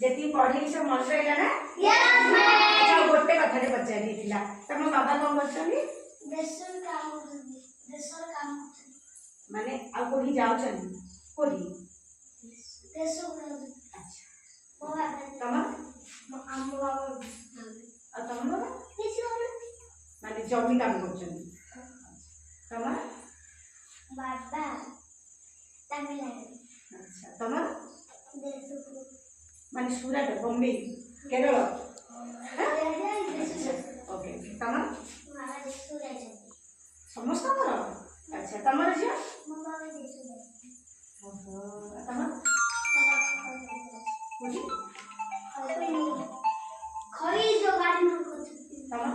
जेती पढ़ी सब मन रहला ना यस मैम अच्छा गोटे कथा पचारि दिला तम बाबा कोन करछनी देशर काम माने आ कोही जाउछन कोही देशर अच्छा बाबा तम हम बाबा आ तम बाबा देशर माने जमी काम करछन तम बाबा तमिलनाडु अच्छा तम देशर माने सूरत बॉम्बे केरल देशर ओके तम मारा देशर है समस्त कर अच्छा तमर जे बाबा देशर ओहो तम कोही खरी जो गाड़ी में तम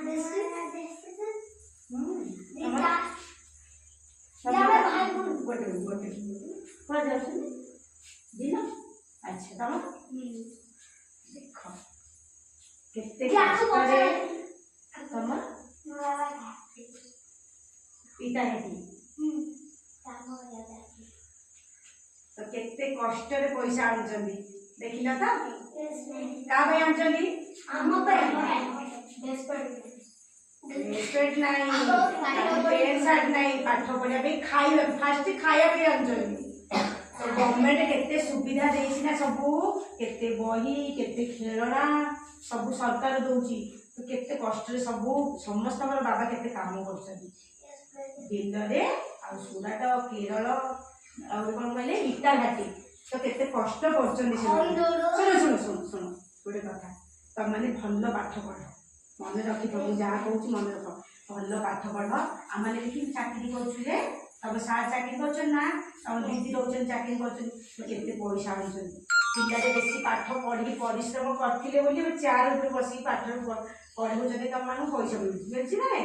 देशर तम यार भाई बोल गोटे गोटे पर जाउछन दिन अच्छा तम देखो केते क्या तो कष्टरे तम मारा पिता हेती काम हो जाता तो केते कष्टरे पैसा आनचंदी देखिला त यस मैम का भाई आनचंदी हम पर देश पर रेस्पेक्ट नहीं पेन शर्ट नहीं पाठ पढ़िया पे खाइबा फास्ट खाइया पे आनचंदी तो गवर्नमेंट केते सुविधा देछि ना सबु केते बही केते खेलना सबु सरकार दउची तो केते कष्ट रे सबु समस्त हमर बाबा केते काम करछन दिन रे आ सुराट केरल आ कोन कहले इटा घाटी तो केते कष्ट करछन सुनो सुनो सुनो सुनो गोटे कथा तम माने भल्ल पाठ पढ़ मन रखी प्रभु जहाँ कहूँ मन रख भल पाठ पढ़ आम मैंने देखी चाकरी करुँ तब सार चाकरी कर ना तम दीदी रोचन चाकरी करते पैसा आनुन पिलाटे बेसी पाठ पढ़ी परिश्रम करते चेयर उपर बस पाठ पढ़ाऊँ तुम मान पैसा मिलूँ ना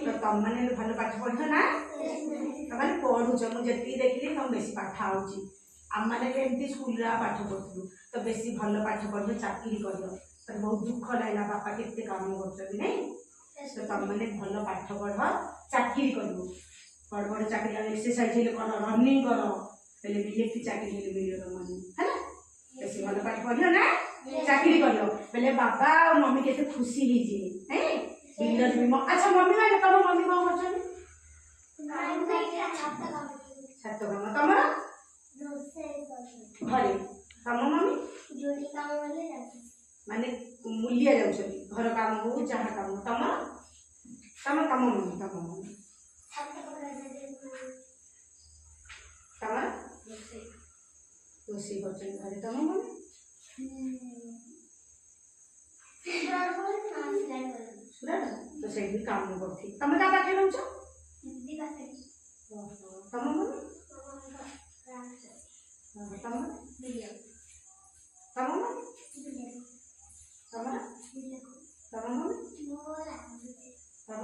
तो तुम मैंने भल पाठ पढ़ ना तुम मैंने पढ़ुच मुझे देखिली तुम बेसी पाठ आऊँगी आम मैंने एमती स्कूल पाठ पढ़ू तो बेसी भल पाठ पढ़ चाकरी कर तो बहुत दुख लगा बापा केते काम कर तो तुम मैंने भल पाठ पढ़ चाकरी कर बड़ बड़ चाकरी एक्सरसाइज कर रनिंग कर पहले इलेक्ट्रिक चाकरी मिले तुम है ना बेसी भल पाठ पढ़ ना चाकरी कर पहले बाबा और मम्मी केते खुशी लीजिए अच्छा मम्मी मैंने तुम मम्मी कौन कर छात काम तुम घरे तुम मम्मी माने मूल्य जाऊँ घर काम हो जहाँ काम तम तम तम मम्मी तम रोषे कर तम मम्मी तो से काम करती तुम क्या पाठ रोच तम मम्मी तम तम मम्मी तमरा तम मम्मी तम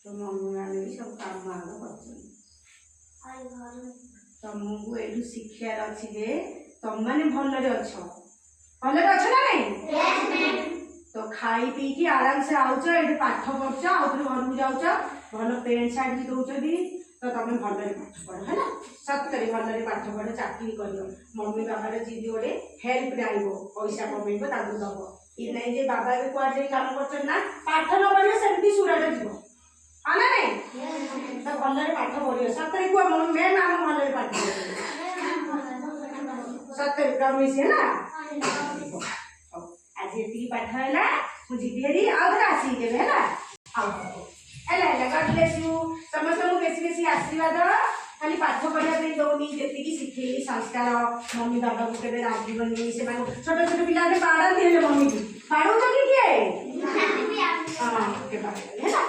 तो मम्मी मैंने भी सब काम कर तुमको ये शिक्षार अच्छी जे तुम मैंने भलरे अच्छ भलरे अच्छ ना नहीं तो खाई पी की आराम से आउच ये पाठ पढ़ुच आउे घर को जाऊच भल पेंट सार्ट भी दौरान तो तुम भलरे पाठ पढ़ है ना सतरे भलरे पाठ पढ़ चाकरी कर मम्मी बाबार जी गोटे हेल्प आइब पैसा कमेब दब ये नहीं जे बाबा भी कौन काम कर ना पाठ न पढ़े सेमती सुराट जीव हाँ ना नहीं तो भलरे पाठ पढ़ सतरे कह मैम आम भलरे पाठ सतरे प्रमिश है ना आज ये पाठ है मुझे देरी आउे आसीदेवे है गॉड ब्लेस यू समस्त बेसी बेसी आशीर्वाद खाली पाठ पढ़ाई दौनी जी शिखेली संस्कार मम्मी बाबा को केवे रागबनी से छोट छोट पिला बाड़ाती मम्मी की बाड़ू कि किए हाँ